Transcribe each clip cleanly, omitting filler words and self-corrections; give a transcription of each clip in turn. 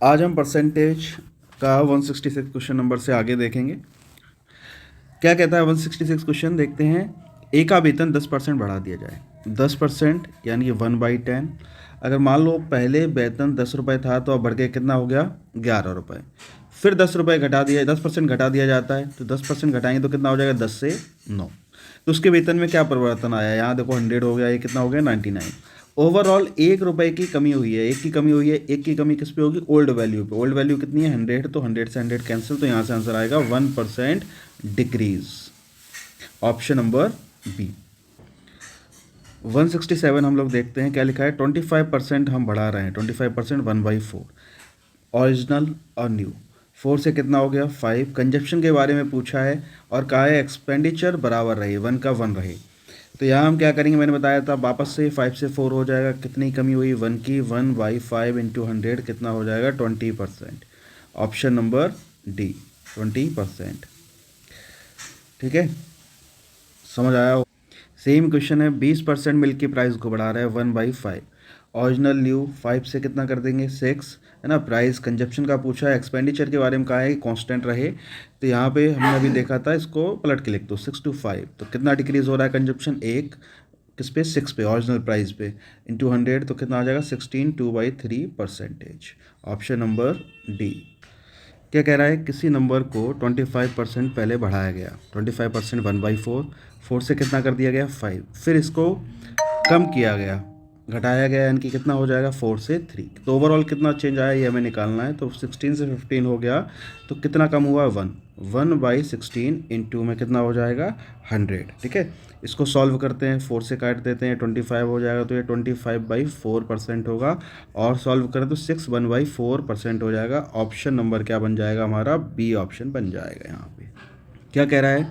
आज हम परसेंटेज का 166 क्वेश्चन नंबर से आगे देखेंगे। क्या कहता है 166 क्वेश्चन, देखते हैं। ए का वेतन 10% बढ़ा दिया जाए। 10% यानी कि 1/10। अगर मान लो पहले वेतन 10 रुपये था तो अब बढ़ के कितना हो गया, 11 रुपये। फिर 10 रुपये घटा दिया, 10% घटा दिया जाता है, तो 10% घटाएंगे तो कितना हो जाएगा, 10 से 9। तो उसके वेतन में क्या परिवर्तन आया, यहाँ देखो 100 हो गया, ये कितना हो गया, 99। ओवरऑल 1 रुपये की कमी हुई है, एक की कमी हुई है। एक की कमी किस पे होगी, ओल्ड वैल्यू पे। ओल्ड वैल्यू कितनी है, 100, तो 100 से 100 कैंसिल, तो यहाँ से आंसर आएगा 1% डिक्रीज। Option number B. 167 हम लोग देखते हैं क्या लिखा है। 25% हम बढ़ा रहे हैं, 25% 1/4। ओरिजिनल और न्यू। 4 से कितना हो गया, 5। कंजप्शन के बारे में पूछा है और कहा है एक्सपेंडिचर बराबर रहे, 1 का 1 रहे। तो यहाँ हम क्या करेंगे, मैंने बताया था वापस से 5 से 4 हो जाएगा। कितनी कमी हुई, 1 की। 1/5 इंटू 100 कितना हो जाएगा, 20%। Option number D, 20%। ठीक है, समझ आया हो। सेम क्वेश्चन है, 20% मिल्क की प्राइस को बढ़ा रहा है 1/5। ओरिजिनल न्यू 5 से कितना कर देंगे, 6, है ना। प्राइस कंजप्शन का पूछा है, एक्सपेंडिचर के बारे में कहा है कांस्टेंट रहे, तो यहाँ पे हमने अभी देखा था, इसको पलट के लिख दो, 6 to 5। तो कितना डिक्रीज हो रहा है कंजप्शन, 1 किस पे, 6 पे, ओरिजिनल प्राइस पे, इंटू 100 तो कितना आ जाएगा, 16, 2/3%। Option number D. क्या कह रहा है, किसी नंबर को 25% पहले बढ़ाया गया, 25% 1/4। 4 से कितना कर दिया गया, 5। फिर इसको कम किया गया, घटाया गया, यानी कि कितना हो जाएगा, 4 से 3। तो ओवरऑल कितना चेंज आया ये हमें निकालना है। तो 16 से 15 हो गया, तो कितना कम हुआ, 1। 1/16 इंटू में कितना हो जाएगा, 100। ठीक है, इसको सॉल्व करते हैं, 4 से काट देते हैं, 25 हो जाएगा, तो ये 25/4% होगा। और सॉल्व करें तो 6 1/4% हो जाएगा। ऑप्शन नंबर क्या बन जाएगा हमारा, बी ऑप्शन बन जाएगा। यहाँ पे क्या कह रहा है,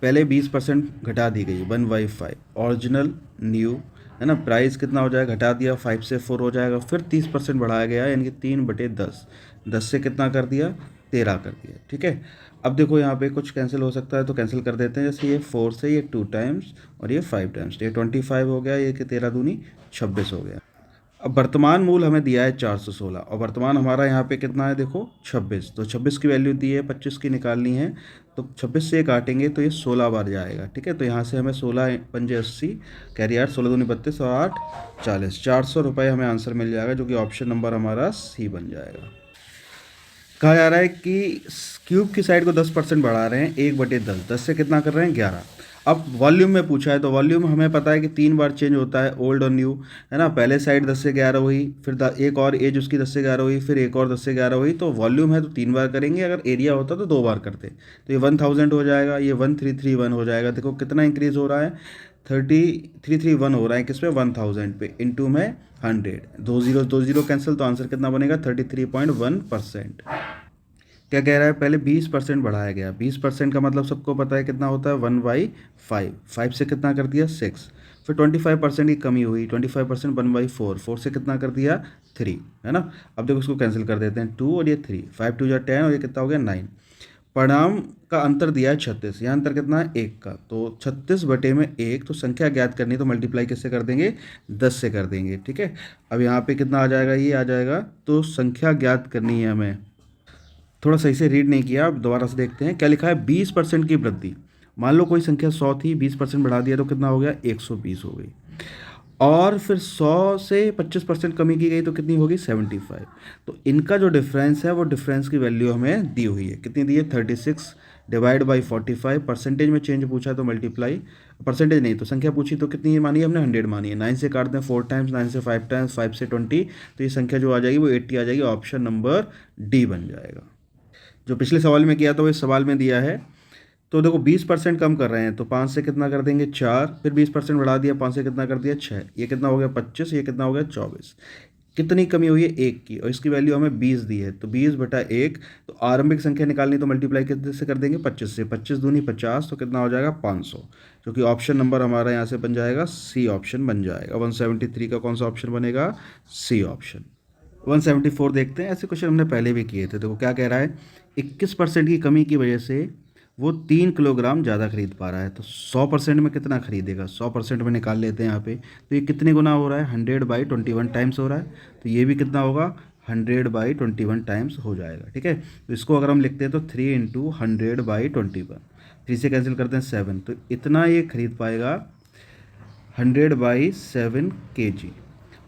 पहले 20% घटा दी गई, 1/5। ओरिजिनल न्यू, है ना। प्राइस कितना हो जाएगा, घटा दिया, 5 से 4 हो जाएगा। फिर 30% बढ़ाया गया, यानी कि 3/10। 10 से कितना कर दिया, 13 कर दिया। ठीक है, अब देखो यहाँ पे कुछ कैंसिल हो सकता है, तो कैंसिल कर देते हैं। जैसे ये 4 से ये 2 टाइम्स और ये 5 टाइम्स, ये 25 हो गया, ये कि 13 दूनी 26 हो गया। अब वर्तमान मूल हमें दिया है 416, और वर्तमान हमारा यहाँ पे कितना है, देखो 26। तो 26 की वैल्यू दी है, 25 की निकालनी है, तो 26 से काटेंगे तो ये 16 बार जाएगा। ठीक है, तो यहाँ से हमें 16 पंजे 80, कैरी 8, 16 दूनी 32 और 8 40, 400 रुपये हमें आंसर मिल जाएगा, जो कि ऑप्शन नंबर हमारा सी बन जाएगा। कहा जा रहा है कि क्यूब की साइड को 10% बढ़ा रहे हैं, 1/10। 10 से कितना कर रहे हैं, 11। अब वॉल्यूम में पूछा है, तो वॉल्यूम हमें पता है कि 3 बार चेंज होता है, ओल्ड और न्यू, है ना। पहले साइड 10 से 11 हुई, फिर एक और एज उसकी 10 से 11 हुई, फिर एक और 10 से 11 हुई। तो वॉल्यूम है तो 3 बार करेंगे, अगर एरिया होता तो 2 बार करते। तो ये 1000 हो जाएगा, ये 1331 हो जाएगा। देखो कितना इंक्रीज हो रहा है, 3331 हो रहा है किस पे, 1000 पे, इंटू में 100। 2 0 कैंसिल, तो आंसर कितना बनेगा, 33.1%। क्या कह रहा है, पहले 20% बढ़ाया गया। 20% का मतलब सबको पता है कितना होता है, 1/5। 5 से कितना कर दिया, 6। फिर 25% की कमी हुई, 25% 1/4। 4 से कितना कर दिया, 3, है ना। अब देखो इसको कैंसिल कर देते हैं, 2 और ये 3, 5 2 जा 10 और ये कितना हो गया, 9। परिणाम का अंतर दिया है 36, यहाँ अंतर कितना है, 1 का। तो 36/1, तो संख्या ज्ञात करनी है, तो मल्टीप्लाई किससे कर देंगे, 10 से कर देंगे। ठीक है, अब यहाँ पे कितना आ जाएगा, ये आ जाएगा। तो संख्या ज्ञात करनी है हमें, थोड़ा सही से रीड नहीं किया, अब दोबारा से देखते हैं क्या लिखा है। 20% की वृद्धि, मान लो कोई संख्या 100 थी, 20% बढ़ा दिया तो कितना हो गया, 120 हो गई। और फिर 100 से 25% कमी की गई तो कितनी होगी, 75। तो इनका जो डिफरेंस है, वो डिफरेंस की वैल्यू हमें दी हुई है, कितनी दी है, 36 डिवाइड बाई 45। परसेंटेज में चेंज पूछा तो मल्टीप्लाई, परसेंटेज नहीं तो संख्या पूछी तो कितनी मानी है हमने, 100 मानी है। 9 से काटते हैं 4 टाइम्स, 9 से 5 टाइम्स, 5 से 20, तो ये संख्या जो आ जाएगी वो 80 आ जाएगी। ऑप्शन नंबर डी बन जाएगा। जो पिछले सवाल में किया था वो इस सवाल में दिया है। तो देखो 20% कम कर रहे हैं, तो 5 से कितना कर देंगे, 4। फिर 20% बढ़ा दिया, 5 से कितना कर दिया, 6। ये कितना हो गया, 25। ये कितना हो गया, 24। कितनी कमी हुई है, 1 की, और इसकी वैल्यू हमें 20 दी है, तो 20/1। तो आरंभिक संख्या निकालनी, तो मल्टीप्लाई कितने से कर देंगे, 25 से। 25 दूनी 50, तो कितना हो जाएगा, 500, जो कि ऑप्शन नंबर हमारा यहाँ से बन जाएगा, सी ऑप्शन बन जाएगा। 173 का कौन सा ऑप्शन बनेगा, सी ऑप्शन। 174 देखते हैं, ऐसे क्वेश्चन हमने पहले भी किए थे। देखो क्या कह रहा है, 21% की कमी की वजह से वो 3 किलोग्राम ज़्यादा खरीद पा रहा है। तो 100% में कितना खरीदेगा, 100% में निकाल लेते हैं यहाँ पे। तो ये कितने गुना हो रहा है, 100/21 टाइम्स हो रहा है, तो ये भी कितना होगा, 100/21 टाइम्स हो जाएगा। ठीक है, तो इसको अगर हम लिखते हैं तो 3 इंटू 100/21, 3 से कैंसिल करते हैं 7, तो इतना ये खरीद पाएगा 100/7 kg।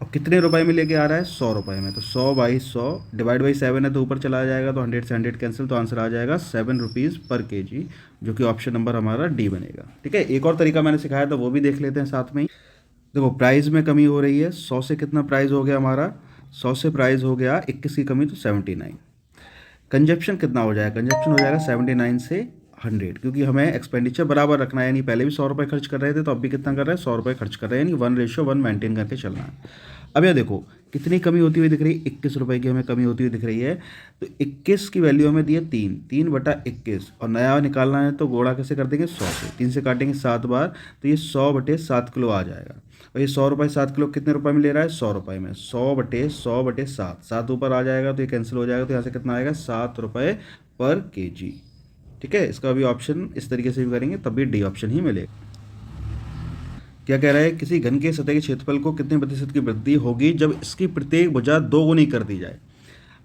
और कितने रुपए में लेके आ रहा है? 100 रुपये में। तो 100/100 डिवाइड बाई 7 है तो ऊपर चला जाएगा, तो 100 से 100 कैंसिल, तो आंसर आ जाएगा 7 रुपीज़ पर kg, जो कि ऑप्शन नंबर हमारा डी बनेगा। ठीक है, एक और तरीका मैंने सिखाया था, वो भी देख लेते हैं साथ में ही। देखो प्राइस में कमी हो रही है, 100 से कितना प्राइस हो गया हमारा? 100 से प्राइस हो गया 21 की कमी, तो 79। कंजप्शन कितना हो जाएगा? कंजप्शन हो जाएगा 79 से 100, क्योंकि हमें एक्सपेंडिचर बराबर रखना है, यानी पहले भी 100 रुपये खर्च कर रहे थे तो अब भी कितना कर रहे हैं? 100 रुपये खर्च कर रहे हैं, यानी 1:1 मेंटेन करके चलना है। अब यह देखो कितनी कमी होती हुई दिख रही है? 21 रुपये की हमें कमी होती हुई दिख रही है। तो 21 की वैल्यू हमें दी है 3/21, और नया निकालना है तो गुणा कैसे कर देंगे? 100 से। 3 से काटेंगे 7 बार, तो ये 100/7 किलो आ जाएगा। और ये 100 रुपये 7 किलो कितने रुपए में ले रहा है? 100 रुपये में। 100/100/7, 7 ऊपर आ जाएगा तो ये कैंसिल हो जाएगा, तो यहाँ से कितना आएगा? 7 रुपये पर kg। ठीक है, इसका भी ऑप्शन इस तरीके से भी करेंगे तब भी डी ऑप्शन ही मिलेगा। क्या कह रहा है? किसी घन के सतह के क्षेत्रफल को कितने प्रतिशत की वृद्धि होगी जब इसकी प्रत्येक भुजा 2 गुनी कर दी जाए?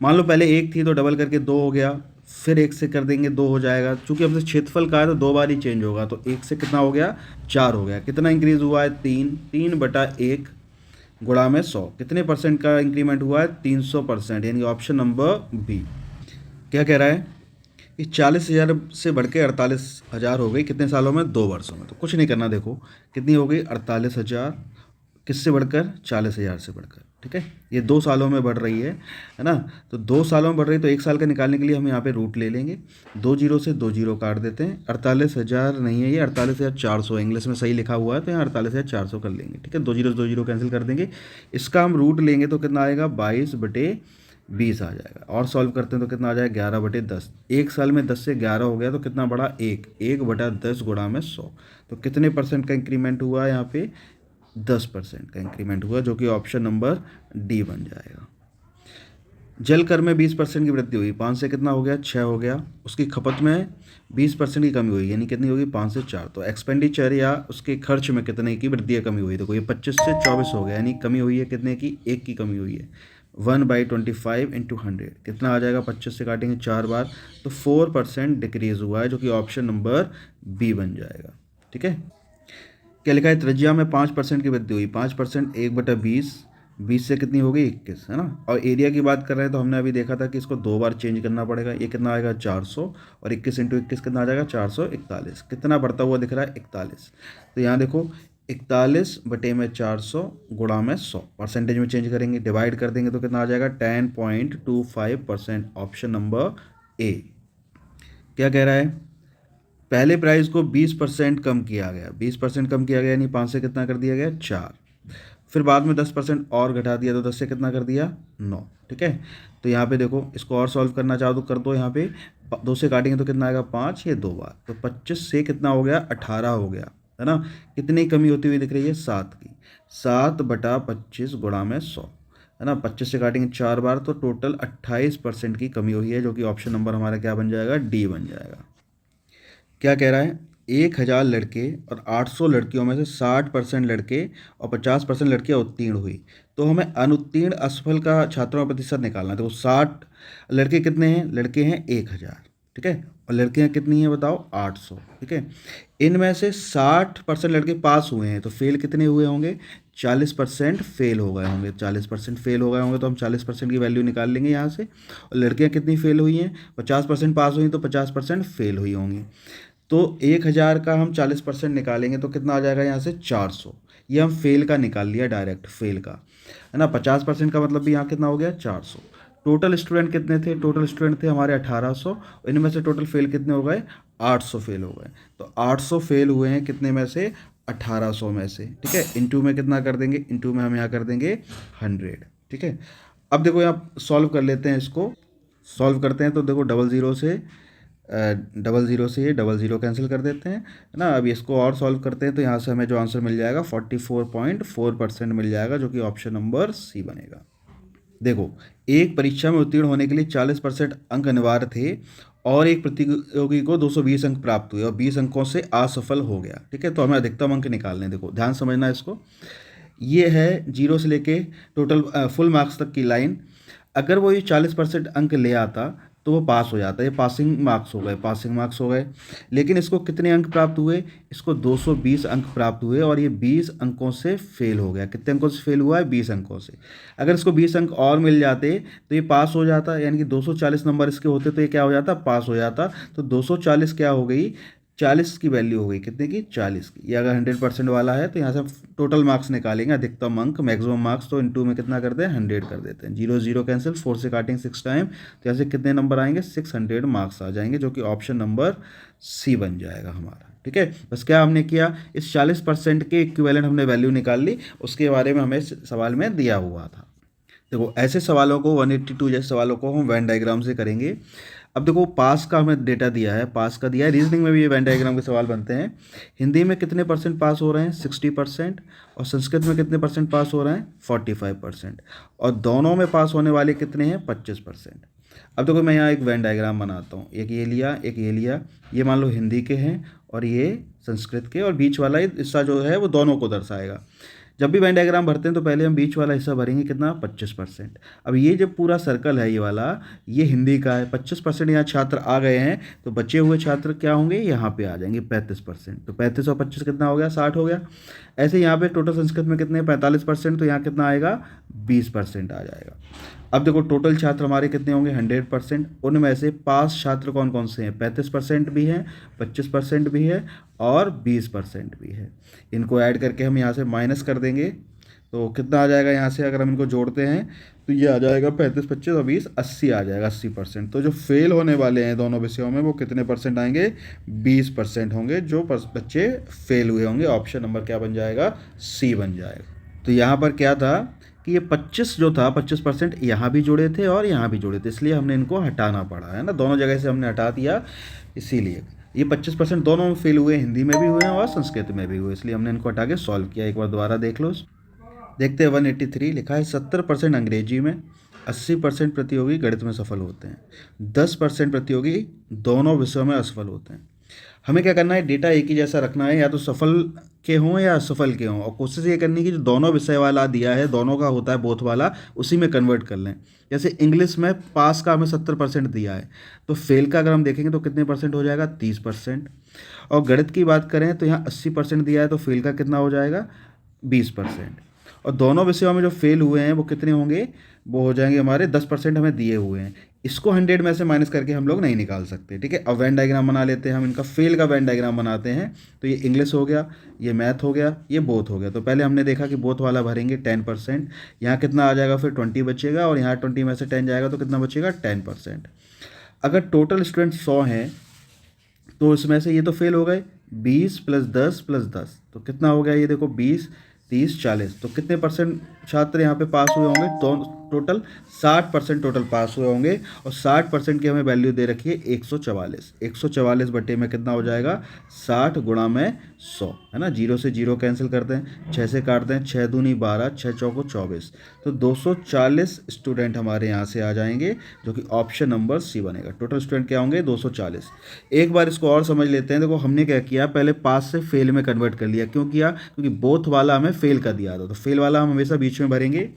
मान लो पहले 1 थी तो डबल करके 2 हो गया, फिर 1 से कर देंगे 2 हो जाएगा। चूंकि हमसे क्षेत्रफल का है तो 2 बार ही चेंज होगा, तो 1 से कितना हो गया? 4 हो गया। कितना इंक्रीज हुआ है? 3/1 गुणा में 100, कितने परसेंट का इंक्रीमेंट हुआ है? 300%, यानी ऑप्शन नंबर बी। क्या कह रहा है कि 40,000 से बढ़ के 48,000 हो गई, कितने सालों में? 2 वर्षों में। तो कुछ नहीं करना, देखो कितनी हो गई? 48,000, किससे बढ़कर? 40,000 से बढ़कर। ठीक है, ये 2 सालों में बढ़ रही है ना? तो 2 सालों में बढ़ रही है, तो 1 साल का निकालने के लिए हम यहाँ पे रूट ले लेंगे। 2 जीरो से 2 जीरो काट देते हैं। 48,000 नहीं है, ये 48,400 इंग्लिश में सही लिखा हुआ है, तो यहाँ 48,400 कर लेंगे। ठीक है, 2 जीरो से 2 जीरो कैंसिल कर देंगे। इसका हम रूट लेंगे तो कितना आएगा? 22/20 आ जाएगा। और सॉल्व करते हैं तो कितना आ जाएगा? 11/10। 1 साल में 10 से 11 हो गया, तो कितना बढ़ा? 1/10 गुणा में 100, तो कितने परसेंट का इंक्रीमेंट हुआ है यहाँ पे? 10% का इंक्रीमेंट हुआ, जो कि ऑप्शन नंबर डी बन जाएगा। जल कर में 20% की वृद्धि हुई, 5 से कितना हो गया? 6 हो गया। उसकी खपत में 20% की कमी हुई, यानी कितनी होगी? 5 से 4। तो एक्सपेंडिचर या उसके खर्च में कितने की वृद्धि या कमी हुई? देखो ये 25 से 24 हो गया, यानी कमी हुई है कितने की? 1 की कमी हुई है। 1/25 इंटू 100 कितना आ जाएगा? 25 से काटेंगे 4 बार, तो 4% डिक्रीज हुआ है, जो कि ऑप्शन नंबर बी बन जाएगा। ठीक है, क्या लिखा है? त्रिज्या में 5% की वृद्धि हुई, 5%, 1/20, 20 से कितनी हो गई? 21, है ना? और एरिया की बात कर रहे हैं तो हमने अभी देखा था कि इसको 2 बार चेंज करना पड़ेगा। ये कितना आएगा? 400, और 21 इंटू 21 कितना आ जाएगा? 441। कितना बढ़ता हुआ दिख रहा है? 41। तो यहाँ देखो 41/400 गुणा में 100, परसेंटेज में चेंज करेंगे, डिवाइड कर देंगे तो कितना आ जाएगा? 10.25%, ऑप्शन नंबर ए। क्या कह रहा है? पहले प्राइस को 20% कम किया गया, 20% कम किया गया, यानी 5 से कितना कर दिया गया? 4। फिर बाद में 10% और घटा दिया, तो 10 से कितना कर दिया? 9। ठीक है, तो यहाँ पे देखो इसको और सॉल्व करना चाहो तो कर दो। यहाँ पे 2 से काटेंगे तो कितना आएगा? 5, ये 2 बार, तो 25 से कितना हो गया? 18 हो गया, है ना? कितनी कमी होती हुई दिख रही है? 7 की। 7/25 गुणा में 100, है ना? 25 से काटेंगे 4 बार, तो टोटल 28% की कमी हुई है, जो कि ऑप्शन नंबर हमारा क्या बन जाएगा? डी बन जाएगा। क्या कह रहा है? 1,000 लड़के और 800 लड़कियों में से 60% लड़के और 50% लड़कियां उत्तीर्ण हुई, तो हमें अनुत्तीर्ण असफल का छात्रों का प्रतिशत निकालना है। तो 60 लड़के कितने हैं? लड़के हैं 1,000, ठीक है, और लड़कियां कितनी हैं बताओ? 800, ठीक है। इनमें से 60% लड़के पास हुए हैं, तो फेल कितने हुए होंगे? 40% फेल हो गए होंगे। 40% फेल हो गए होंगे तो हम 40% की वैल्यू निकाल लेंगे यहाँ से। और लड़कियाँ कितनी फेल हुई हैं? 50% पास हुई, तो 50% फेल हुई होंगी। तो 1,000 का हम 40% निकालेंगे तो कितना आ जाएगा यहाँ से? 400। ये हम फेल का निकाल लिया, डायरेक्ट फेल का, है ना। 50% का मतलब भी यहाँ कितना हो गया? 400। टोटल स्टूडेंट कितने थे? टोटल स्टूडेंट थे हमारे 1800, इनमें से टोटल फेल कितने हो गए? 800 फेल हो गए। तो 800 फेल हुए हैं कितने में से? 1800 में से, ठीक है। इंटू में कितना कर देंगे? इंटू में हम यहाँ कर देंगे 100, ठीक है। अब देखो यहाँ सॉल्व कर लेते हैं, इसको सॉल्व करते हैं तो देखो 00 से 00 से ये 00 कैंसिल कर देते हैं, है ना। अभी इसको और सॉल्व करते हैं तो यहाँ से हमें जो आंसर मिल जाएगा 44.4% मिल जाएगा, जो कि ऑप्शन नंबर सी बनेगा। देखो, एक परीक्षा में उत्तीर्ण होने के लिए 40% अंक अनिवार्य थे और एक प्रतियोगी को 220 अंक प्राप्त हुए और 20 अंकों से असफल हो गया, ठीक है। तो हमें अधिकतम अंक निकालने, देखो ध्यान समझना इसको। ये है 0 से लेके टोटल फुल मार्क्स तक की लाइन। अगर वो ये 40% अंक ले आता तो वो पास हो जाता, ये पासिंग मार्क्स हो गए, पासिंग मार्क्स हो गए। लेकिन इसको कितने अंक प्राप्त हुए, इसको 220 अंक प्राप्त हुए और ये 20 अंकों से फेल हो गया। कितने अंकों से फेल हुआ है, 20 अंकों से। अगर इसको 20 अंक और मिल जाते तो ये पास हो जाता, यानी कि 240 नंबर इसके होते तो ये क्या हो जाता, पास हो जाता। तो 240 क्या हो गई, 40 की वैल्यू हो गई, कितने की, 40 की। ये अगर 100% वाला है तो यहाँ से हम टोटल मार्क्स निकालेंगे, अधिकतम अंक, मैक्सिमम मार्क्स, तो इनटू में कितना करते हैं, 100 कर देते हैं। 0 0 कैंसिल, 4 से काटेंगे 6 टाइम, तो यहाँ से कितने नंबर आएंगे, 600 मार्क्स आ जाएंगे, जो कि ऑप्शन नंबर सी बन जाएगा हमारा। ठीक है, बस क्या हमने किया, इस 40% के इक्विवेलेंट हमने वैल्यू निकाल ली, उसके बारे में हमें सवाल में दिया हुआ था। देखो ऐसे सवालों को 182 जैसे सवालों को हम वेन डायग्राम से करेंगे। अब देखो पास का हमें डेटा दिया है, पास का दिया है, रीजनिंग में भी ये वेन डायग्राम के सवाल बनते हैं। हिंदी में कितने परसेंट पास हो रहे हैं, 60%, और संस्कृत में कितने परसेंट पास हो रहे हैं, 45%, और दोनों में पास होने वाले कितने हैं, 25%। अब देखो मैं यहाँ एक वेन डायग्राम बनाता हूँ, एक ये लिया, एक ये लिया, ये मान लो हिंदी के हैं और ये संस्कृत के, और बीच वाला हिस्सा जो है वो दोनों को दर्शाएगा। जब भी वेन डायग्राम भरते हैं तो पहले हम बीच वाला हिस्सा भरेंगे, कितना, 25%। अब ये जब पूरा सर्कल है ये वाला, ये हिंदी का है, 25% यहाँ छात्र आ गए हैं, तो बचे हुए छात्र क्या होंगे, यहाँ पे आ जाएंगे 35%। तो 35 और 25 कितना हो गया, 60 हो गया। ऐसे यहाँ पे टोटल संस्कृत में कितने, 45%, तो यहाँ कितना आएगा, 20% आ जाएगा। अब देखो टोटल छात्र हमारे कितने होंगे, 100%। उनमें से पास छात्र कौन कौन से हैं, 35% भी हैं, 25% भी है और 20% भी है। इनको ऐड करके हम यहाँ से माइनस कर देंगे तो कितना आ जाएगा, यहाँ से अगर हम इनको जोड़ते हैं तो ये आ जाएगा 35, 25 और 20, 80 आ जाएगा, 80%। तो जो फेल होने वाले हैं दोनों विषयों में वो कितने परसेंट आएंगे, 20% होंगे, जो बच्चे फेल हुए होंगे। ऑप्शन नंबर क्या बन जाएगा, सी बन जाएगा। तो यहाँ पर क्या था कि ये 25 जो था, 25% यहाँ भी जुड़े थे और यहाँ भी जुड़े थे, इसलिए हमने इनको हटाना पड़ा, है ना, दोनों जगह से हमने हटा दिया। इसीलिए ये 25% दोनों में फेल हुए, हिंदी में भी हुए हैं और संस्कृत में भी हुए, इसलिए हमने इनको हटा के सॉल्व किया। एक बार दोबारा देख लो, देखते हैं। 183 लिखा है, 70% अंग्रेजी में, 80% प्रतियोगी गणित में सफल होते हैं, 10% प्रतियोगी दोनों विषयों में असफल होते हैं। हमें क्या करना है, डेटा एक ही जैसा रखना है, या तो सफल के हों या असफल के हों, और कोशिश ये करनी है कि जो दोनों विषय वाला दिया है, दोनों का होता है बोथ वाला, उसी में कन्वर्ट कर लें। जैसे इंग्लिश में पास का हमें 70% दिया है, तो फेल का अगर हम देखेंगे तो कितने परसेंट हो जाएगा, 30%। और गणित की बात करें तो यहाँ 80% दिया है, तो फेल का कितना हो जाएगा, 20%। और दोनों विषयों में जो फेल हुए हैं वो कितने होंगे, वो हो जाएंगे हमारे 10% हमें दिए हुए हैं। इसको 100 में से माइनस करके हम लोग नहीं निकाल सकते। ठीक है, अब वेन डायग्राम बना लेते हैं हम, इनका फेल का वेन डायग्राम बनाते हैं। तो ये इंग्लिश हो गया, ये मैथ हो गया, ये बोथ हो गया। तो पहले हमने देखा कि बोथ वाला भरेंगे 10%, यहाँ कितना आ जाएगा, फिर 20 बचेगा, और यहाँ 20 में से 10 जाएगा तो कितना बचेगा, 10%। अगर टोटल स्टूडेंट 100 हैं तो इसमें से ये तो फेल हो गए, 20 + 10 + 10, तो कितना हो गया, ये देखो 20, 30, 40, तो कितने परसेंट छात्र यहाँ पे पास हुए होंगे, तो टोटल 60% टोटल पास हुए होंगे। और 60% की हमें वैल्यू दे रखी है 144, 144 बटे में कितना हो जाएगा, 60 गुणा में 100, है ना, 0 से 0 कैंसिल करते हैं, 6 से काटते हैं, 6 दूनी 12, 6 चौको 24, तो 240 स्टूडेंट हमारे यहाँ से आ जाएंगे, जो कि ऑप्शन नंबर सी बनेगा। टोटल स्टूडेंट क्या होंगे, 240। एक बार इसको और समझ लेते हैं। देखो हमने क्या किया, पहले पास से फेल में कन्वर्ट कर लिया। क्यों किया, क्योंकि बोथ वाला हमें फेल का दिया था, तो फेल वाला हम हमेशा बीच में भरेंगे।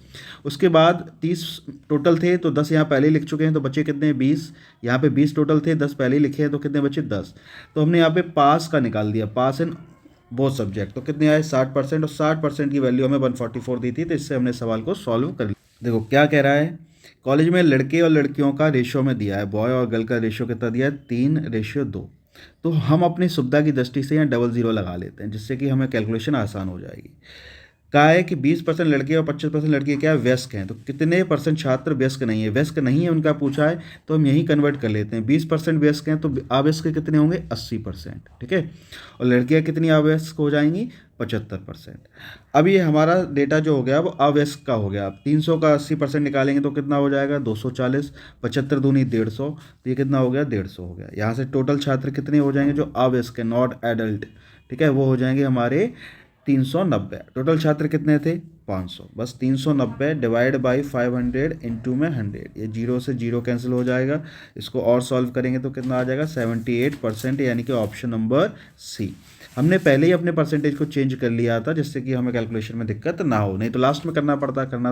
उसके बाद 30 टोटल थे, तो 10 यहाँ पहले ही लिख चुके हैं, तो बचे कितने, 20। यहाँ पे 20 टोटल थे, 10 पहले ही लिखे हैं, तो कितने बचे, 10। तो हमने यहाँ पे पास का निकाल दिया, पास इन बोथ सब्जेक्ट, तो कितने आए, 60%, और 60% की वैल्यू हमें 144 दी थी, तो इससे हमने सवाल को सॉल्व कर लिया। देखो क्या कह रहा है, कॉलेज में लड़के और लड़कियों का रेशियो में दिया है, बॉय और गर्ल का रेशियो कितना दिया है, 3:2। तो हम अपनी सुविधा की दृष्टि से यहाँ 00 लगा लेते हैं, जिससे कि हमें कैलकुलेशन आसान हो जाएगी। कहा है कि 20% लड़के और 25% लड़के क्या है, व्यस्क हैं, तो कितने परसेंट छात्र व्यस्क नहीं है, व्यस्क नहीं है उनका पूछा है, तो हम यही कन्वर्ट कर लेते हैं। 20% व्यस्क हैं तो अव्यस्क कितने होंगे, 80%। ठीक है, और लड़कियां कितनी अव्यस्क हो जाएंगी, 75%। अब ये हमारा डेटा जो हो गया वो अव्यस्क का हो गया। अब 300 का 80% निकालेंगे तो कितना हो जाएगा, 240, 75 दूनी 150, तो ये कितना हो गया, 150 हो गया। यहाँ से टोटल छात्र कितने हो जाएंगे, जो अव्यस्क है, नॉट एडल्ट, ठीक है, वो हो जाएंगे हमारे 390। टोटल छात्र कितने थे, 500। बस 390 डिवाइड बाई 500 इंटू में 100, ये 0 से 0 कैंसिल हो जाएगा। इसको और सॉल्व करेंगे तो कितना आ जाएगा, 78%, यानी कि ऑप्शन नंबर सी। हमने पहले ही अपने परसेंटेज को चेंज कर लिया था, जिससे कि हमें कैलकुलेशन में दिक्कत ना हो, नहीं तो लास्ट में करना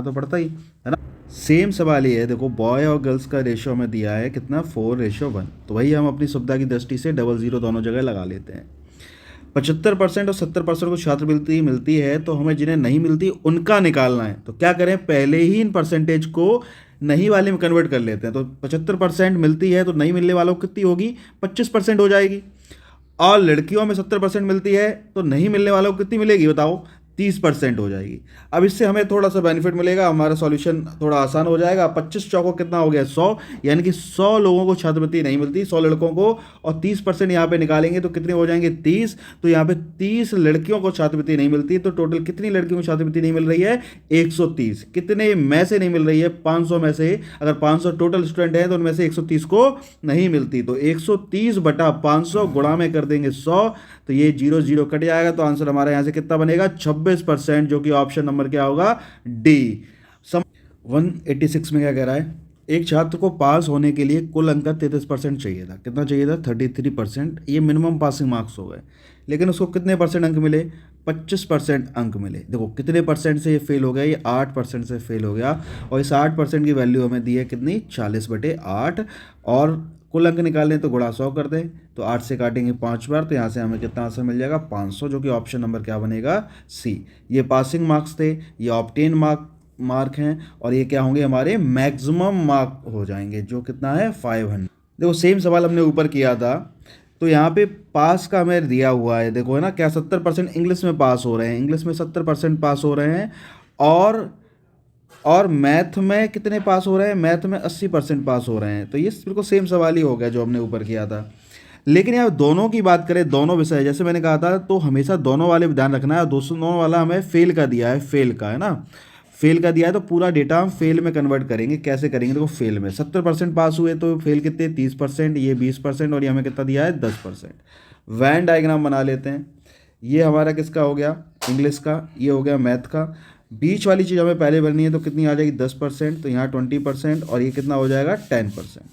तो पड़ता ही है ना। सेम सवाल ये है, देखो बॉय और गर्ल्स का रेशो हमें दिया है कितना 4:1, तो वही हम अपनी सुविधा की दृष्टि से 00 दोनों जगह लगा लेते हैं। 75% और 70% को छात्रवृत्ति मिलती है, तो हमें जिन्हें नहीं मिलती उनका निकालना है। तो क्या करें, पहले ही इन परसेंटेज को नहीं वाले में कन्वर्ट कर लेते हैं। तो 75% मिलती है तो नहीं मिलने वालों को कितनी होगी, 25% हो जाएगी। और लड़कियों में 70% मिलती है तो नहीं मिलने वालों को कितनी मिलेगी बताओ, 30% हो जाएगी। अब इससे हमें थोड़ा सा बेनिफिट मिलेगा, हमारा सॉल्यूशन थोड़ा आसान हो जाएगा। 25 चौको कितना हो गया 100, यानी कि 100 लोगों को छात्रवृत्ति नहीं मिलती, 100 लड़कों को, और 30% यहाँ पे निकालेंगे तो कितने हो जाएंगे 30। तो यहाँ पे 30 लड़कियों को छात्रवृत्ति नहीं मिलती, तो टोटल कितनी लड़कियों को छात्रवृत्ति नहीं मिल रही है, 130। कितने में से नहीं मिल रही है, 500 में से। अगर 500 टोटल स्टूडेंट हैं तो उनमें से 130 को नहीं मिलती, तो 130 बटा 500 गुणा में कर देंगे 100, तो ये 0 0 कट जाएगा। तो आंसर हमारा यहाँ से कितना बनेगा, 26%, जो कि ऑप्शन नंबर क्या होगा, डी। 186 में क्या कह रहा है, एक छात्र को पास होने के लिए कुल अंक 33% चाहिए था। कितना चाहिए था, 33%। ये मिनिमम पासिंग मार्क्स हो गए, लेकिन उसको कितने परसेंट अंक मिले, 25% अंक मिले। देखो कितने परसेंट से ये फेल हो गया, ये 8% से फेल हो गया, और इस 8% की वैल्यू हमें दी है कितनी, 40/8। और कुल अंक निकालें तो गुणा 100 कर दें, तो 8 से काटेंगे 5 बार, तो यहाँ से हमें कितना आंसर मिल जाएगा, 500, जो कि ऑप्शन नंबर क्या बनेगा, सी। ये पासिंग मार्क्स थे, ये ऑब्टेन मार्क हैं, और ये क्या होंगे, हमारे मैक्सिमम मार्क हो जाएंगे, जो कितना है 500। देखो सेम सवाल हमने ऊपर किया था, तो यहाँ पे पास का हमें दिया हुआ है, देखो है ना, क्या 70% इंग्लिश में पास हो रहे हैं, इंग्लिश में 70% पास हो रहे हैं, और मैथ में कितने पास हो रहे हैं, मैथ में 80% पास हो रहे हैं। तो ये बिल्कुल सेम सवाल ही हो गया जो हमने ऊपर किया था। लेकिन यार दोनों की बात करें, दोनों विषय जैसे मैंने कहा था, तो हमेशा दोनों वाले ध्यान रखना है। दोनों वाला हमें फेल का दिया है, फेल का है ना, फेल का दिया है, तो पूरा डेटा हम फेल में कन्वर्ट करेंगे। कैसे करेंगे, देखो फेल में 70% पास हुए तो फेल कितने, 30%, ये 20%, और ये हमें कितना दिया है, 10%। वैन डायग्राम बना लेते हैं। ये हमारा किसका हो गया, इंग्लिश का, ये हो गया मैथ का। बीच वाली चीज़ हमें पहले भरनी है, तो कितनी आ जाएगी, 10%, तो यहाँ 20%, और ये कितना हो जाएगा, 10%।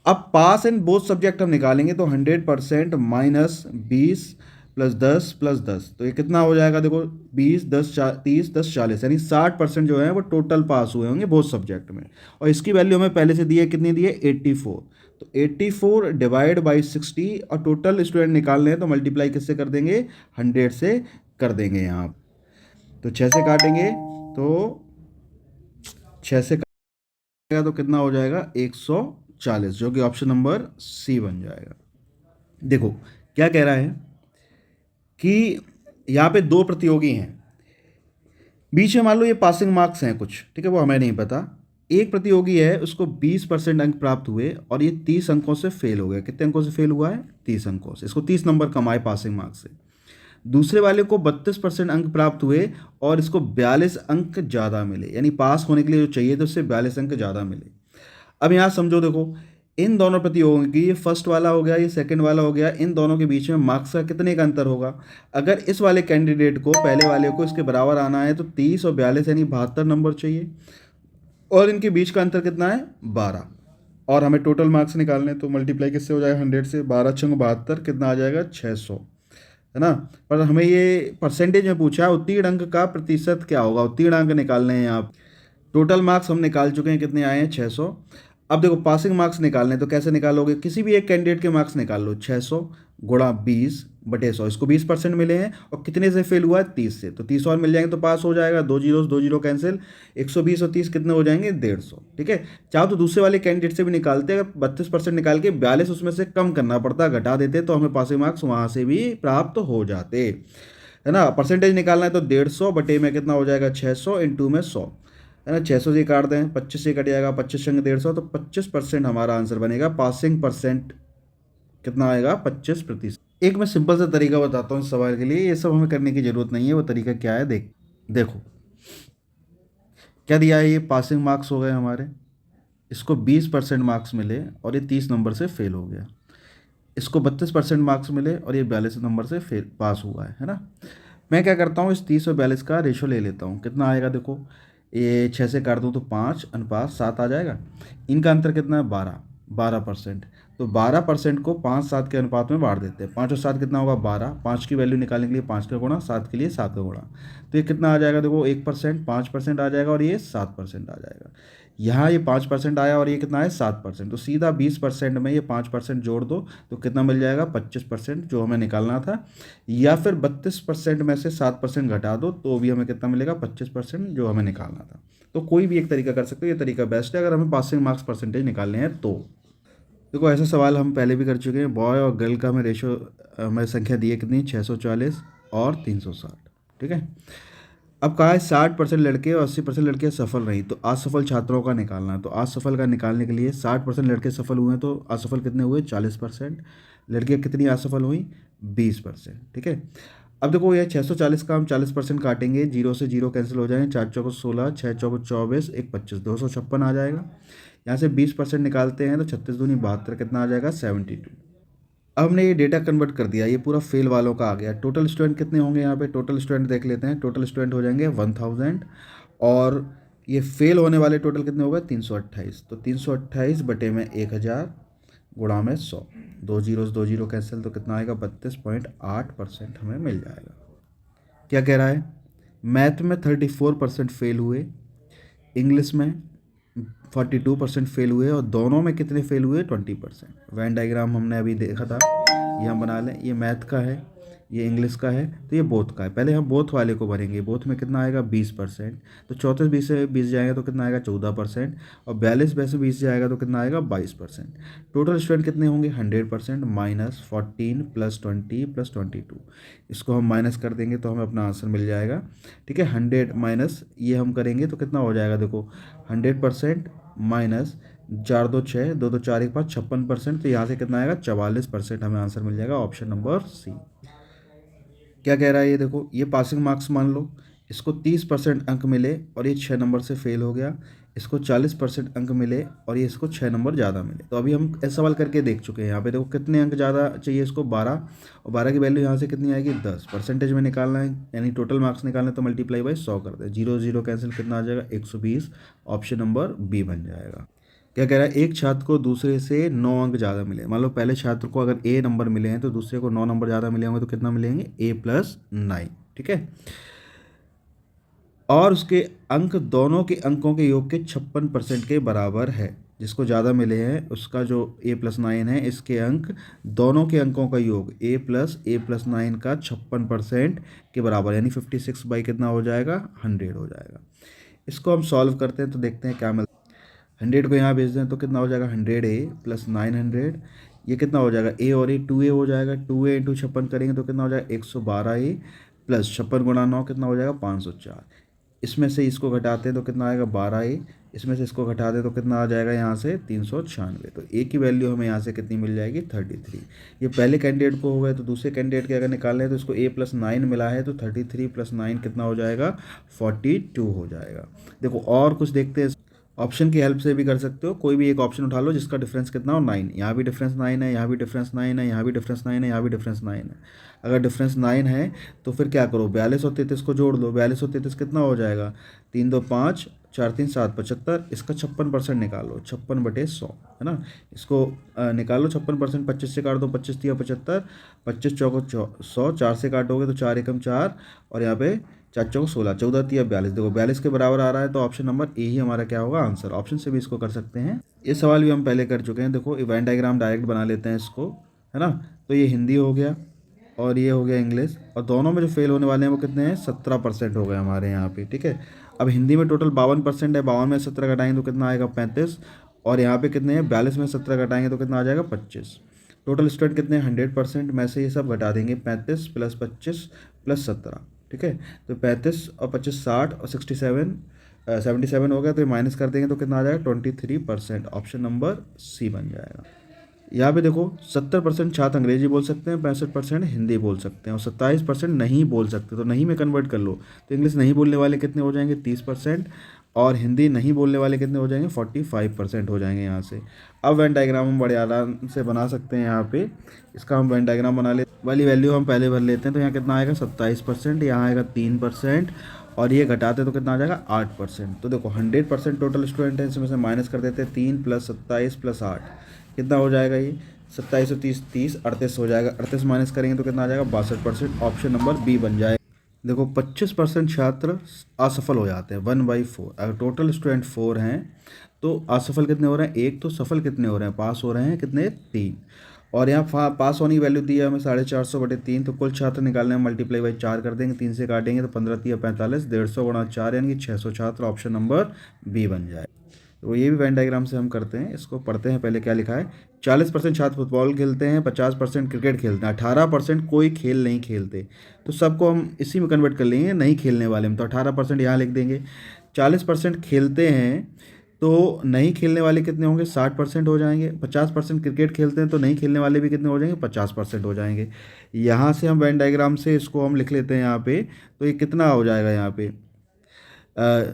अब पास इन बोथ सब्जेक्ट हम निकालेंगे, तो 100% माइनस 20 प्लस 10 प्लस 10, तो ये कितना हो जाएगा, देखो 20 10 30 10 40, यानी 60% जो है वो टोटल पास हुए होंगे बोथ सब्जेक्ट में। और इसकी वैल्यू हमें पहले से दी है, कितनी दी है, 84। तो 84 डिवाइड बाई 60, और टोटल स्टूडेंट निकालने हैं तो मल्टीप्लाई किससे कर देंगे, 100 से कर देंगे। यहाँ तो 6 से काटेंगे, तो 6 से काटेगा तो कितना हो जाएगा, 140, जो कि ऑप्शन नंबर सी बन जाएगा। देखो क्या कह रहा है कि यहाँ पे दो प्रतियोगी हैं, बीच में मान लो ये पासिंग मार्क्स हैं कुछ, ठीक है, वो हमें नहीं पता। एक प्रतियोगी है, उसको 20% अंक प्राप्त हुए, और ये 30 अंकों से फेल हो गया। कितने अंकों से फेल हुआ है, 30 अंकों से। इसको 30 नंबर कम आए पासिंग मार्क्स से। दूसरे वाले को 32% अंक प्राप्त हुए, और इसको 42 अंक ज़्यादा मिले, यानी पास होने के लिए जो चाहिए तो उससे 42 अंक ज़्यादा मिले। अब यहाँ समझो, देखो इन दोनों प्रतियोगियों की, ये फर्स्ट वाला हो गया, ये सेकंड वाला हो गया, इन दोनों के बीच में मार्क्स का कितने का अंतर होगा। अगर इस वाले कैंडिडेट को, पहले वाले को, इसके बराबर आना है, तो 30 और 42 यानी 72 नंबर चाहिए, और इनके बीच का अंतर कितना है, 12। और हमें टोटल मार्क्स निकालने, तो मल्टीप्लाई किससे हो जाएगा, 100 से। 12 छंग 72, कितना आ जाएगा, 600, है ना। पर हमें ये परसेंटेज में पूछा है, उत्तीर्ण अंक का प्रतिशत क्या होगा, उत्तीर्ण अंक निकालने हैं यहाँ। टोटल मार्क्स हम निकाल चुके हैं, कितने आए हैं, 600। अब देखो पासिंग मार्क्स निकालने, तो कैसे निकालोगे, किसी भी एक कैंडिडेट के मार्क्स निकाल लो, 600 गुणा 20/100, इसको 20% मिले हैं, और कितने से फेल हुआ है, 30 से, तो 30 और मिल जाएंगे तो पास हो जाएगा। 2 जीरो कैंसिल, 120 और 30 कितने हो जाएंगे, 150, ठीक है। चाहो तो दूसरे वाले कैंडिडेट से भी निकालते, अगर 32% निकाल के 42 उसमें से कम करना पड़ता, घटा देते, तो हमें पासिंग मार्क्स वहाँ से भी प्राप्त हो जाते, है ना। परसेंटेज निकालना है तो 150 बटे में कितना हो जाएगा, 600, इंटू में 100, है ना। 600 से काट दें, 25 से कट जाएगा, 25 संग 150, तो 25% हमारा आंसर बनेगा। पासिंग परसेंट कितना आएगा, 25%। एक मैं सिंपल सा तरीका बताता हूँ इस सवाल के लिए, ये सब हमें करने की ज़रूरत नहीं है। वो तरीका क्या है, देखो क्या दिया है, ये पासिंग मार्क्स हो गए हमारे, इसको 20% मार्क्स मिले, और ये 30 नंबर से फेल हो गया। इसको 32% मार्क्स मिले, और ये 42 नंबर से फेल पास हुआ है ना। मैं क्या करता हूँ, इस 30 और 42 का रेशो ले लेता हूँ। कितना आएगा, देखो ये 6 से काट दूँ तो 5 अनुपात 7 आ जाएगा। इनका अंतर कितना है, 12%। तो 12% को 5-7 के अनुपात में बांट देते हैं। 5 और 7 कितना होगा 12, 5 की वैल्यू निकालने के लिए 5 का गुणा, 7 के लिए 7 का गुणा, तो ये कितना आ जाएगा देखो 1%, 5% आ जाएगा और ये 7% आ जाएगा। यहाँ ये 5% आया और ये कितना है 7%, तो सीधा 20% में ये 5% जोड़ दो तो कितना मिल जाएगा 25% जो हमें निकालना था, या फिर 32% में से 7% घटा दो तो भी हमें कितना मिलेगा 25% जो हमें निकालना था। तो कोई भी एक तरीका कर सकते हो, ये तरीका बेस्ट है अगर हमें पासिंग मार्क्स परसेंटेज निकालने हैं तो। देखो ऐसा सवाल हम पहले भी कर चुके हैं। बॉय और गर्ल का हमें रेशो, हमें संख्या दी है कितनी 640 और 360, ठीक है। अब कहा है 60% लड़के और 80% लड़कियां सफल रहीं, तो असफल छात्रों का निकालना है। तो असफल का निकालने के लिए 60% लड़के सफल हुए हैं तो असफल कितने हुए 40%, लड़कियां कितनी असफल हुई 20%, ठीक है। अब देखो ये 640 का हम 40% काटेंगे, 0 से 0 कैंसिल हो जाएंगे, 4 चौको 16, 6 चौको 24, 1 25, 256 आ जाएगा। यहाँ से 20% निकालते हैं तो 36 दूनी 72, कितना आ जाएगा 72। अब हमने ये डेटा कन्वर्ट कर दिया, ये पूरा फेल वालों का आ गया। टोटल स्टूडेंट कितने होंगे यहाँ पे, टोटल स्टूडेंट देख लेते हैं। टोटल स्टूडेंट हो जाएंगे 1000 और ये फेल होने वाले टोटल कितने हो गए 328, तो 328 बटे में 1000 गुणा में 100, 2 जीरो कैंसिल, तो कितना आएगा 32.8% हमें मिल जाएगा। क्या कह रहा है, मैथ में 34% फेल हुए, इंग्लिश में 42% फेल हुए और दोनों में कितने फेल हुए 20%। वैन डायग्राम हमने अभी देखा था, ये हम बना लें। ये मैथ का है, ये इंग्लिश का है, तो ये बोथ का है। पहले हम बोथ वाले को भरेंगे। बोथ में कितना आएगा 20%, तो 34 20 से 20 जाएगा तो कितना आएगा 14%, और 42 में से 20 जाएगा तो कितना आएगा 22%। टोटल स्टूडेंट कितने होंगे 100% माइनस 14 प्लस 20 प्लस 22, इसको हम माइनस कर देंगे तो हमें अपना आंसर मिल जाएगा, ठीक है। 100 माइनस ये हम करेंगे तो कितना हो जाएगा देखो 100% माइनस 4 2 6, 2 2 4 1 5, 56%, तो यहाँ से कितना आएगा 44% हमें आंसर मिल जाएगा, ऑप्शन नंबर सी। क्या कह रहा है ये देखो, ये पासिंग मार्क्स मान लो, इसको 30% अंक मिले और ये 6 नंबर से फेल हो गया, इसको 40% अंक मिले और ये इसको 6 नंबर ज़्यादा मिले। तो अभी हम ऐसा सवाल करके देख चुके हैं। यहाँ पे देखो कितने अंक ज़्यादा चाहिए इसको 12, और 12 की वैल्यू यहाँ से कितनी आएगी 10, परसेंटेज में निकालना है यानी टोटल मार्क्स निकालना है तो मल्टीप्लाई बाई 100 कर दे, 0 0 कैंसिल, कितना आ जाएगा 120, ऑप्शन नंबर बी बन जाएगा। क्या कह रहा है, एक छात्र को दूसरे से 9 अंक ज़्यादा मिले। मान लो पहले छात्र को अगर ए नंबर मिले हैं तो दूसरे को 9 नंबर ज़्यादा मिले होंगे तो कितना मिलेंगे A+9, ठीक है। और उसके अंक दोनों के अंकों के योग के 56% के बराबर है। जिसको ज़्यादा मिले हैं उसका जो A+9 है, इसके अंक दोनों के अंकों का योग A+9 का 56% के बराबर, यानी 56 बाई कितना हो जाएगा 100 हो जाएगा। इसको हम सॉल्व करते हैं तो देखते हैं क्या मिलता है। 100 को यहाँ भेज दें तो कितना हो जाएगा 100A + 900, ये कितना हो जाएगा A और A 2A हो जाएगा, 2A × 56 करेंगे तो कितना हो जाएगा 112A + 56 × 9 कितना हो जाएगा 504। इसमें से इसको घटाते हैं तो कितना आएगा 12A, इसमें से इसको घटा दें तो कितना आ जाएगा यहाँ से 396, तो A की वैल्यू हमें यहाँ से कितनी मिल जाएगी 33। ये पहले कैंडिडेट को हो गए, तो दूसरे कैंडिडेट के अगर निकालें तो इसको A+9 मिला है तो 33 + 9 कितना हो जाएगा 42 हो जाएगा। देखो और कुछ देखते हैं, ऑप्शन की हेल्प से भी कर सकते हो। कोई भी एक ऑप्शन उठा लो जिसका डिफरेंस कितना हो 9, यहाँ भी डिफरेंस 9 है, यहाँ भी डिफरेंस 9 है, यहाँ भी डिफरेंस 9 है, यहाँ भी डिफरेंस 9 है। अगर डिफरेंस 9 है तो फिर क्या करो 42 और 33 को जोड़ दो, 42 और 33 कितना हो जाएगा 3 2 5, 4 3 7 75, इसका 56% निकालो 56/100 है ना। इसको निकालो 56%, 25 से काट दो, 25 × 75, 25 चौको 100, 4 से काटोगे तो 4 एकम 4 और यहाँ पे 4 चौको 16, 14 × 42, देखो 42 के बराबर आ रहा है तो ऑप्शन नंबर ए ही हमारा क्या होगा आंसर। ऑप्शन से भी इसको कर सकते हैं। ये सवाल भी हम पहले कर चुके हैं। देखो इवेंट डायग्राम डायरेक्ट बना लेते हैं इसको, है ना। तो ये हिंदी हो गया और ये हो गया इंग्लिश, और दोनों में जो फेल होने वाले हैं वो कितने हैं 17% हो गए हमारे यहाँ पे, ठीक है। अब हिंदी में टोटल 52% है, 52 में 17 घटाएंगे तो कितना आएगा 35, और यहाँ पे कितने हैं 42 में 17 घटाएंगे तो कितना आ जाएगा 25। टोटल स्टूडेंट कितने हैं 100% में से ये सब घटा देंगे, 35 + 25 + 17, ठीक है। तो 35 और 25 60 और 77 हो गया, तो ये माइनस कर देंगे तो कितना आ जाएगा 23%, ऑप्शन नंबर सी बन जाएगा। यहाँ पे देखो 70% छात्र अंग्रेजी बोल सकते हैं, 65% हिंदी बोल सकते हैं और 27% नहीं बोल सकते, तो नहीं में कन्वर्ट कर लो तो इंग्लिश नहीं बोलने वाले कितने हो जाएंगे 30%, और हिंदी नहीं बोलने वाले कितने हो जाएंगे 45% हो जाएंगे यहाँ से। अब वेन डायग्राम हम बड़े आराम से बना सकते हैं। यहाँ पे इसका हम वेन डायग्राम बना ले वाली वैल्यू हम पहले भर लेते हैं, तो यहाँ कितना आएगा 27%, यहाँ आएगा 3%, और ये घटाते तो कितना आ जाएगा 8%। तो देखो 100% टोटल स्टूडेंट है, इसमें से माइनस कर देते हैं 3 + 27 + 8 कितना हो जाएगा ये 27 और 30 30 38 हो जाएगा। 38 माइनस करेंगे तो कितना आ जाएगा 62%। ऑप्शन नंबर बी बन जाएगा। देखो 25% छात्र असफल हो जाते हैं 1/4। अगर टोटल स्टूडेंट 4 हैं तो असफल कितने हो रहे हैं 1, तो सफल कितने हो रहे हैं पास हो रहे हैं कितने 3। और यहाँ पास होने की वैल्यू दी है हमें 450/3। तो कुल छात्र निकालने में मल्टीप्लाई बाई 4 कर देंगे, 3 से काटेंगे तो 15 × 3 = 45, 150 × 4 यानी कि 600 छात्र। ऑप्शन नंबर बी बन जाए। तो ये भी वेन डायग्राम से हम करते हैं, इसको पढ़ते हैं। पहले क्या लिखा है 40% छात्र फुटबॉल खेलते हैं, 50% क्रिकेट खेलते हैं, 18% कोई खेल नहीं खेलते। तो सबको हम इसी में कन्वर्ट कर लेंगे नहीं खेलने वाले में, तो 18% यहाँ लिख देंगे। 40% खेलते हैं तो नहीं खेलने वाले कितने होंगे 60% हो जाएंगे। 50% क्रिकेट खेलते हैं तो नहीं खेलने वाले भी कितने हो जाएंगे 50% हो जाएंगे। यहाँ से हम वेन डायग्राम से इसको हम लिख लेते हैं यहाँ पे। तो ये कितना हो जाएगा यहाँ पे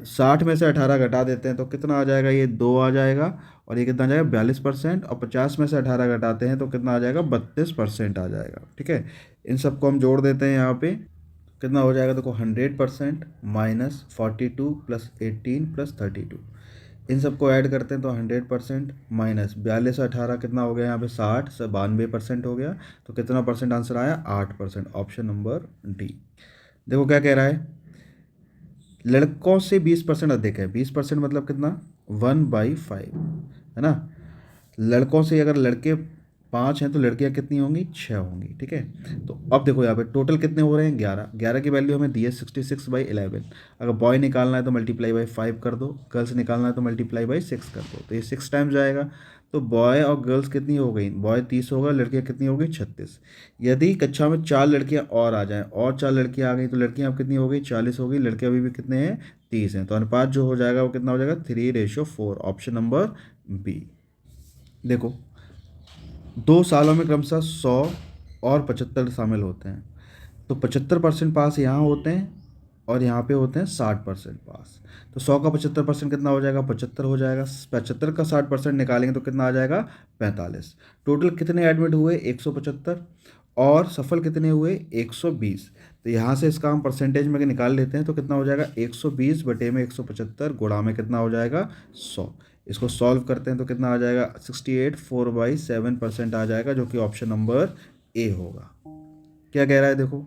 60 में से 18 घटा देते हैं तो कितना आ जाएगा ये 2 आ जाएगा। और ये कितना आ जाएगा 42%। और 50 में से 18 घटाते हैं तो कितना आ जाएगा 32% आ जाएगा। ठीक है, इन सबको हम जोड़ देते हैं यहाँ पे। कितना हो जाएगा देखो 100% माइनस 42 + 18 + 32। इन सबको ऐड करते हैं तो 100% माइनस 42 और 18 कितना हो गया यहाँ पे 60 से 92% हो गया। तो कितना परसेंट आंसर आया 8%। Option number D. देखो क्या कह रहा है लड़कों से 20% अधिक है। 20% मतलब कितना 1/5 है ना। लड़कों से अगर लड़के 5 हैं तो लड़कियां कितनी होंगी 6 होंगी। ठीक है, तो अब देखो यहाँ पे टोटल कितने हो रहे हैं 11। 11 की वैल्यू हमें दी है 66/11। अगर बॉय निकालना है तो मल्टीप्लाई बाई 5 कर दो, गर्ल्स निकालना है तो मल्टीप्लाई बाई 6 कर दो। तो ये 6 टाइम्स जाएगा। तो बॉय और गर्ल्स कितनी हो गई, बॉय 30 होगा, लड़कियां कितनी हो गई 36। यदि कक्षा में 4 लड़कियां और आ जाएं और 4 लड़कियां आ गई तो लड़कियां अब कितनी हो गई 40 हो गई, लड़के अभी भी कितने हैं 30 हैं। तो अनुपात जो हो जाएगा वो कितना हो जाएगा 3:4। Option number B. देखो 2 सालों में क्रमशः 100 और 75 शामिल होते हैं। तो 75% पास यहाँ होते हैं और यहाँ पे होते हैं 60% पास। तो 100 का 75% कितना हो जाएगा 75 हो जाएगा। 75 का 60% निकालेंगे तो कितना आ जाएगा 45। टोटल कितने एडमिट हुए 175 और सफल कितने हुए 120। तो यहाँ से इसका हम परसेंटेज में निकाल लेते हैं तो कितना हो जाएगा 120 बटे में 175 गुणा में कितना हो जाएगा 100। इसको सॉल्व करते हैं तो कितना आ जाएगा 68 4/7% आ जाएगा, जो कि ऑप्शन नंबर ए होगा। क्या कह रहा है देखो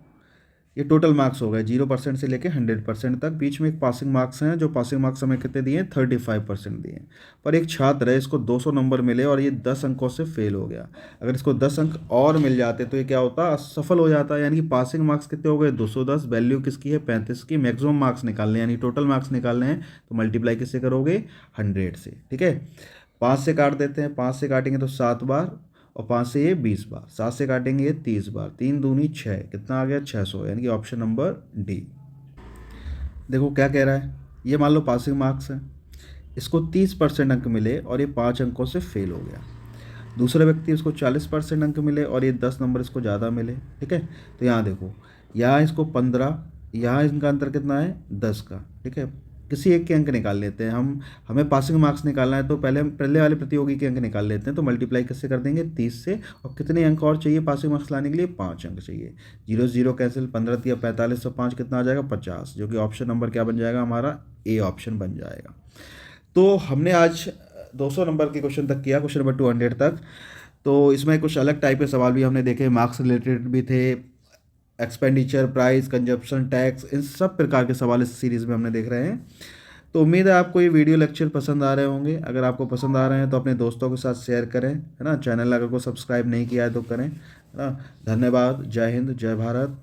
ये टोटल मार्क्स हो गए 0% से लेके 100% तक। बीच में एक पासिंग मार्क्स हैं, जो पासिंग मार्क्स हमें कितने दिए 35% दिए। पर एक छात्र है इसको 200 नंबर मिले और ये 10 अंकों से फेल हो गया। अगर इसको 10 अंक और मिल जाते तो ये क्या होता सफल हो जाता। यानी कि पासिंग मार्क्स कितने हो गए 210, वैल्यू किसकी है 35 की। मैक्सिमम मार्क्स निकालने यानी टोटल मार्क्स निकालने हैं तो मल्टीप्लाई किससे करोगे 100 से। ठीक है, 5 से काट देते हैं, 5 से काटेंगे तो 7 बार और 5 से ये 20 बार, 7 से काटेंगे ये 30 बार, 3 दूनी 6, कितना आ गया 600, यानी कि ऑप्शन नंबर डी। देखो क्या कह रहा है ये मान लो पासिंग मार्क्स है, इसको 30% अंक मिले और ये 5 अंकों से फेल हो गया। दूसरे व्यक्ति इसको 40% अंक मिले और ये 10 नंबर इसको ज़्यादा मिले। ठीक है, तो यहाँ देखो यहाँ इसको 15, यहाँ इनका अंतर कितना है 10 का। ठीक है, किसी एक के अंक निकाल लेते हैं हम। हमें पासिंग मार्क्स निकालना है तो पहले हम पहले वाले प्रतियोगी के अंक निकाल लेते हैं। तो मल्टीप्लाई किससे कर देंगे 30 से। और कितने अंक और चाहिए पासिंग मार्क्स लाने के लिए 5 अंक चाहिए। 0 0 कैंसिल, 15 × 3 = 45, तो 5 कितना आ जाएगा 50, जो कि ऑप्शन नंबर क्या बन जाएगा हमारा ए ऑप्शन बन जाएगा। तो हमने आज 200 नंबर के क्वेश्चन तक किया, क्वेश्चन नंबर 200 तक। तो इसमें कुछ अलग टाइप के सवाल भी हमने देखे, मार्क्स रिलेटेड भी थे, एक्सपेंडिचर, प्राइस, कंजप्शन टैक्स, इन सब प्रकार के सवाल इस सीरीज़ में हमने देख रहे हैं। तो उम्मीद है आपको ये वीडियो लेक्चर पसंद आ रहे होंगे। अगर आपको पसंद आ रहे हैं तो अपने दोस्तों के साथ शेयर करें, है ना। चैनल अगर को सब्सक्राइब नहीं किया है तो करें, है ना। धन्यवाद। जय हिंद, जय भारत।